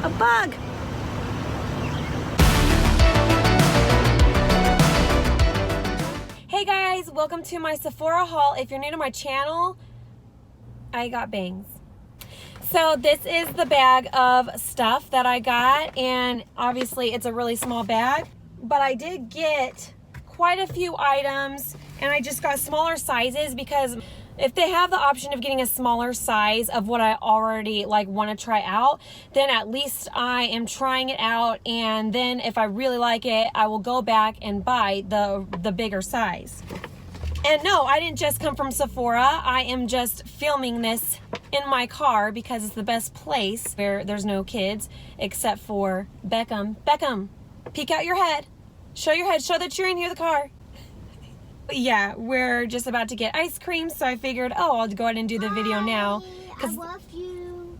a bug. Hey guys, welcome to my Sephora haul. If you're new to my channel, I got bangs. So this is the bag of stuff that I got, and obviously it's a really small bag, but I did get quite a few items, and I just got smaller sizes because if they have the option of getting a smaller size of what I already want to try out, then at least I am trying it out, and then if I really like it, I will go back and buy the bigger size. And no, I didn't just come from Sephora. I am just filming this in my car because it's the best place where there's no kids except for Beckham. Beckham, peek out your head. Show your head. Show that you're in here, the car. Yeah, we're just about to get ice cream, so I figured, I'll go ahead and do the video now. I love you.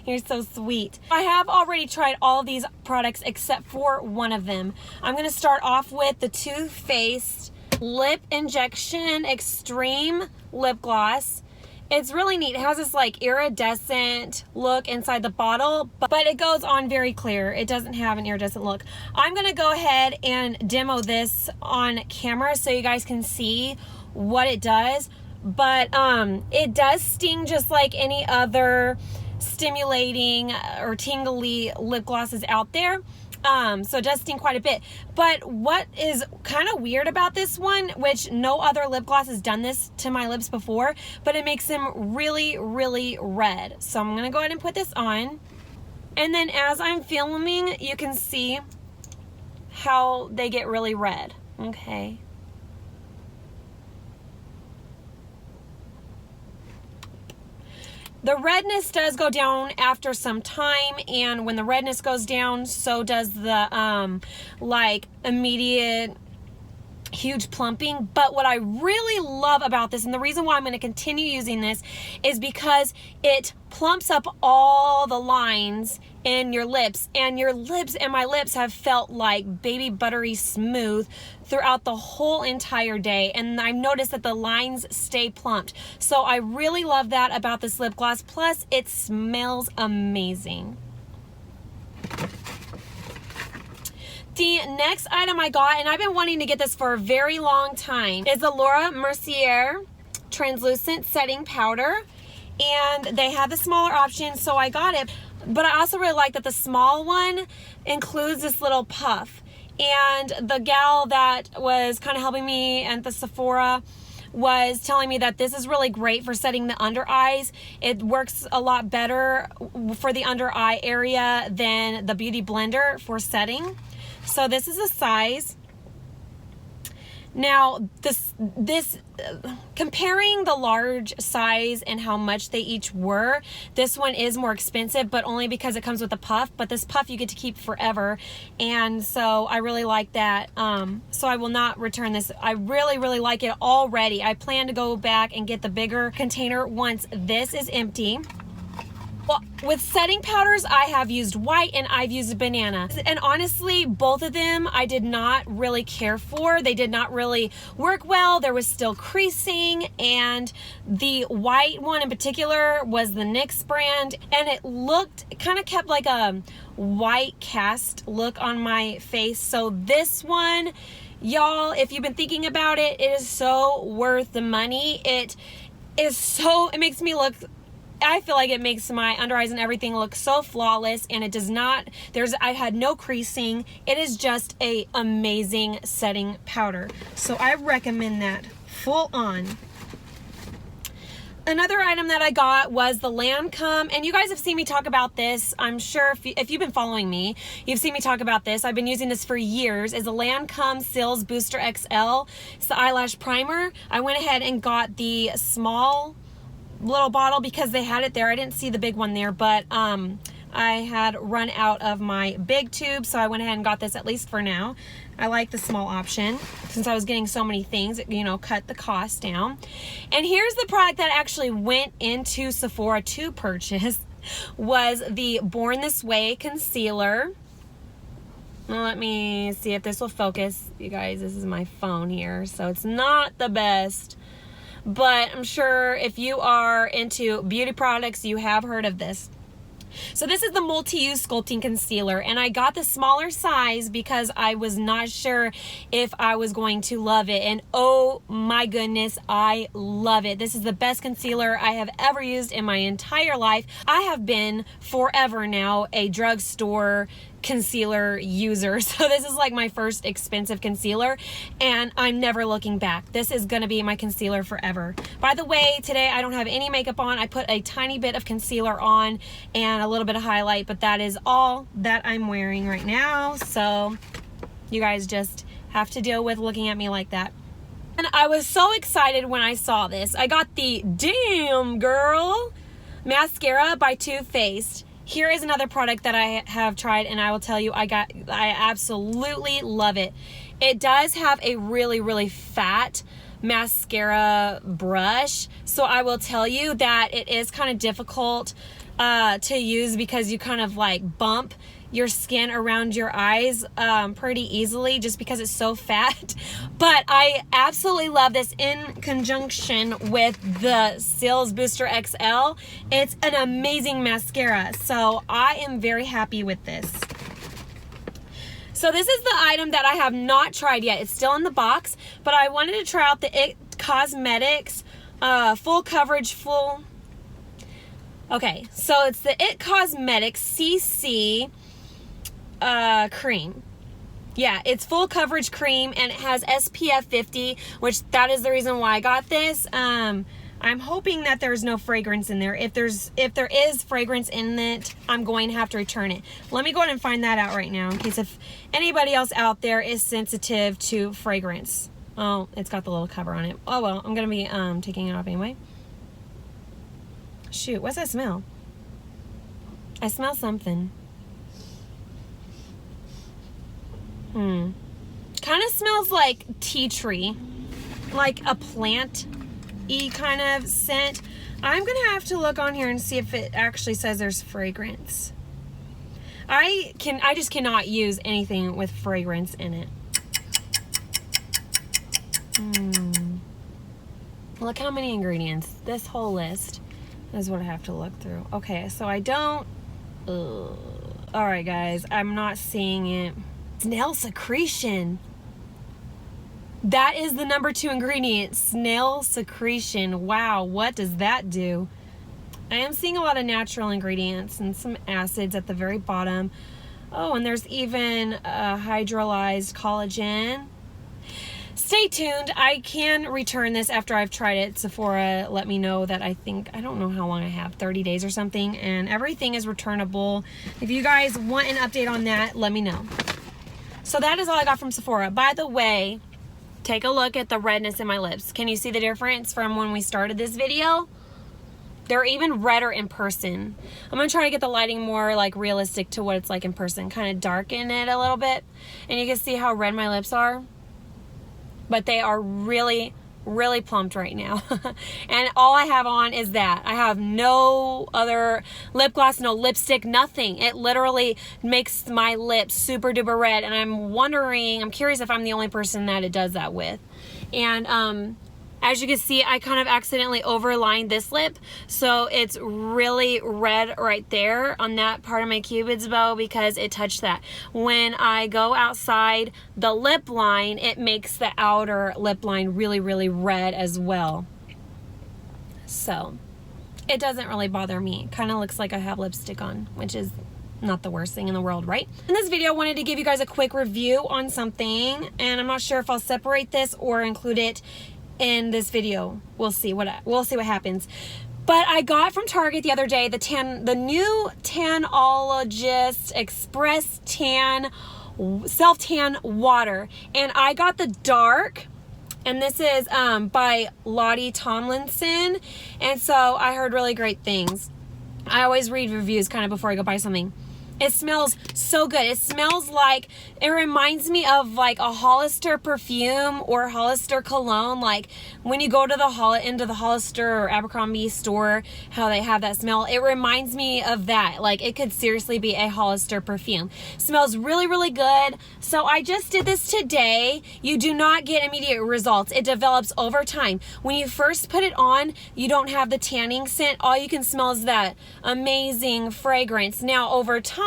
You're so sweet. I have already tried all of these products except for one of them. I'm going to start off with the Too Faced Lip Injection Extreme Lip Gloss. It's really neat. It has this iridescent look inside the bottle, but it goes on very clear. It doesn't have an iridescent look. I'm going to go ahead and demo this on camera so you guys can see what it does. But it does sting just like any other stimulating or tingly lip glosses out there. So it does sting quite a bit. But what is kind of weird about this one, which no other lip gloss has done this to my lips before, but it makes them really, really red. So I'm going to go ahead and put this on. And then as I'm filming, you can see how they get really red. Okay. The redness does go down after some time, and when the redness goes down, so does the immediate huge plumping. But what I really love about this, and the reason why I'm going to continue using this, is because it plumps up all the lines in your lips, and your lips and my lips have felt like baby buttery smooth throughout the whole entire day, and I've noticed that the lines stay plumped. So I really love that about this lip gloss. Plus it smells amazing. The next item I got, and I've been wanting to get this for a very long time, is the Mercier translucent setting powder, and they had the smaller option, so I got it. But I also really like that the small one includes this little puff. And the gal that was kind of helping me at the Sephora was telling me that this is really great for setting the under eyes. It works a lot better for the under eye area than the Beauty Blender for setting. So this is a size. Now, this comparing the large size and how much they each were, this one is more expensive, but only because it comes with a puff. But this puff you get to keep forever, and so I really like that. So I will not return this. I really, really like it already. I plan to go back and get the bigger container once this is empty. Well, with setting powders, I have used white and I've used banana. And honestly, both of them I did not really care for. They did not really work well. There was still creasing, and the white one in particular was the NYX brand, and it kind of kept like a white cast look on my face. So this one, y'all, if you've been thinking about it, it is so worth the money. It makes me look, I feel like it makes my under eyes and everything look so flawless, and it does not, I had no creasing. It is just a amazing setting powder. So I recommend that full on. Another item that I got was the Lancome, and you guys have seen me talk about this. I'm sure if you've been following me, you've seen me talk about this. I've been using this for years. It's a Lancome Cils Booster XL. It's the eyelash primer. I went ahead and got the small little bottle because they had it there. I didn't see the big one there, but I had run out of my big tube, so I went ahead and got this, at least for now. I like the small option since I was getting so many things. It, cut the cost down. And here's the product that actually went into Sephora to purchase, was the Born This Way concealer. Well, let me see if this will focus. You guys, this is my phone here, so it's not the best. But I'm sure if you are into beauty products, you have heard of this. So this is the multi-use sculpting concealer, and I got the smaller size because I was not sure if I was going to love it, and oh my goodness, I love it. This is the best concealer I have ever used in my entire life. I have been forever now a drugstore concealer user, so this is like my first expensive concealer, and I'm never looking back. This is gonna be my concealer forever. By the way, today I don't have any makeup on. I put a tiny bit of concealer on and a little bit of highlight, but that is all that I'm wearing right now, so you guys just have to deal with looking at me like that. And I was so excited when I saw this. I got the Damn Girl mascara by Too Faced. Here is another product that I have tried, and I will tell you, I absolutely love it. It does have a really, really fat mascara brush, so I will tell you that it is kind of difficult to use because you kind of like bump your skin around your eyes pretty easily just because it's so fat. But I absolutely love this in conjunction with the Cils Booster XL. It's an amazing mascara, so I am very happy with this. So this is the item that I have not tried yet. It's still in the box, but I wanted to try out the IT Cosmetics full coverage full. Okay, so it's the IT Cosmetics CC cream. Yeah, it's full coverage cream, and it has SPF 50, which that is the reason why I got this. I'm hoping that there's no fragrance in there. If there is fragrance in it, I'm going to have to return it. Let me go ahead and find that out right now in case if anybody else out there is sensitive to fragrance. Oh, it's got the little cover on it. Oh well, I'm gonna be taking it off anyway. Shoot, what's that smell? I smell something. Kind of smells like tea tree, like a plant-y kind of scent. I'm gonna have to look on here and see if it actually says there's fragrance. I just cannot use anything with fragrance in it. Look how many ingredients. This whole list is what I have to look through. Okay, so I don't. All right, guys, I'm not seeing it. Snail secretion. That is the number 2 ingredient, snail secretion. Wow, what does that do? I am seeing a lot of natural ingredients and some acids at the very bottom. Oh, and there's even hydrolyzed collagen. Stay tuned. I can return this after I've tried it. Sephora let me know that I don't know how long I have, 30 days or something, and everything is returnable. If you guys want an update on that, let me know. So that is all I got from Sephora. By the way, take a look at the redness in my lips. Can you see the difference from when we started this video? They're even redder in person. I'm gonna try to get the lighting more like realistic to what it's like in person. Kind of darken it a little bit. And you can see how red my lips are. But they are really, really plumped right now. And all I have on is that. I have no other lip gloss, no lipstick, nothing. It literally makes my lips super duper red, and I'm curious if I'm the only person that it does that with. And as you can see, I kind of accidentally overlined this lip, so it's really red right there on that part of my cupid's bow because it touched that. When I go outside the lip line, it makes the outer lip line really, really red as well. So it doesn't really bother me. Kind of looks like I have lipstick on, which is not the worst thing in the world, right? In this video, I wanted to give you guys a quick review on something, and I'm not sure if I'll separate this or include it in this video. We'll see what happens. But I got from Target the other day the new Tanologist Express Tan Self Tan Water, and I got the dark, and this is by Lahti Tomlinson, and so I heard really great things. I always read reviews kind of before I go buy something. It smells so good. It smells like, it reminds me of like a Hollister perfume or Hollister cologne. Like when you go to into the Hollister or Abercrombie store, how they have that smell. It reminds me of that. Like it could seriously be a Hollister perfume. Smells really, really good. So I just did this today. You do not get immediate results. It develops over time. When you first put it on, you don't have the tanning scent. All you can smell is that amazing fragrance. Now over time,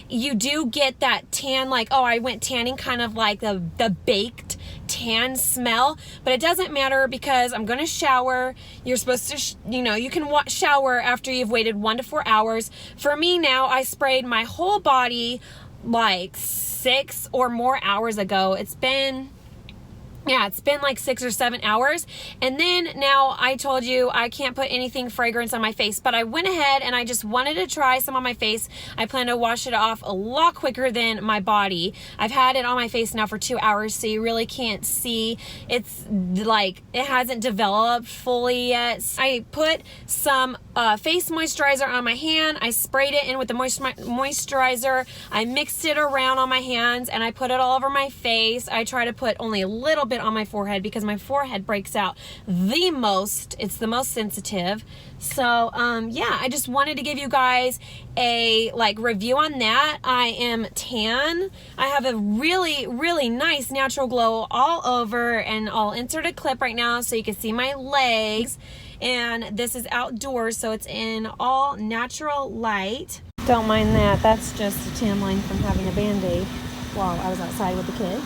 you do get that tan, like, oh, I went tanning, kind of like the baked tan smell, but it doesn't matter because I'm going to shower. You're supposed to, you can shower after you've waited 1 to 4 hours. For me now, I sprayed my whole body like 6 or more hours ago. It's been like 6 or 7 hours. And then now I told you I can't put anything fragrance on my face, but I went ahead and I just wanted to try some on my face. I plan to wash it off a lot quicker than my body. I've had it on my face now for 2 hours, so you really can't see. It's like, it hasn't developed fully yet. I put some face moisturizer on my hand. I sprayed it in with the moisturizer. I mixed it around on my hands and I put it all over my face. I try to put only a little bit on my forehead because my forehead breaks out the most. It's the most sensitive. So yeah, I just wanted to give you guys a review on that. I am tan. I have a really, really nice natural glow all over, and I'll insert a clip right now so you can see my legs. And this is outdoors, so it's in all natural light. Don't mind that. That's just a tan line from having a Band-Aid while I was outside with the kids.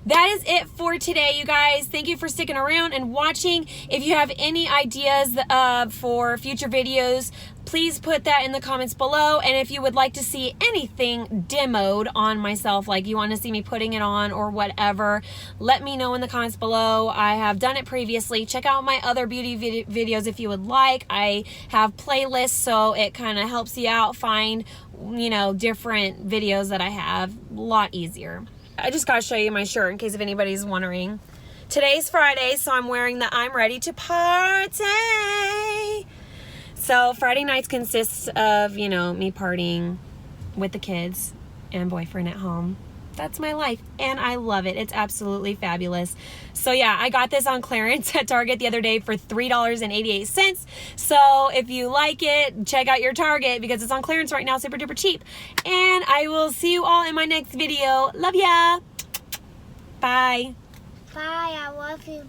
That is it for today, you guys. Thank you for sticking around and watching. If you have any ideas for future videos, please put that in the comments below. And if you would like to see anything demoed on myself, like you want to see me putting it on or whatever, let me know in the comments below. I have done it previously. Check out my other beauty videos if you would like. I have playlists, so it kind of helps you out find, different videos that I have a lot easier. I just gotta show you my shirt in case if anybody's wondering. Today's Friday, so I'm wearing the I'm ready to party. So Friday nights consists of, me partying with the kids and boyfriend at home. That's my life, and I love it. It's absolutely fabulous. So yeah, I got this on clearance at Target the other day for $3.88. So if you like it, check out your Target because it's on clearance right now, super duper cheap. And I will see you all in my next video. Love ya. Bye. Bye, I love you.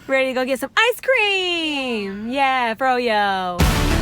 Ready to go get some ice cream? Yeah, froyo.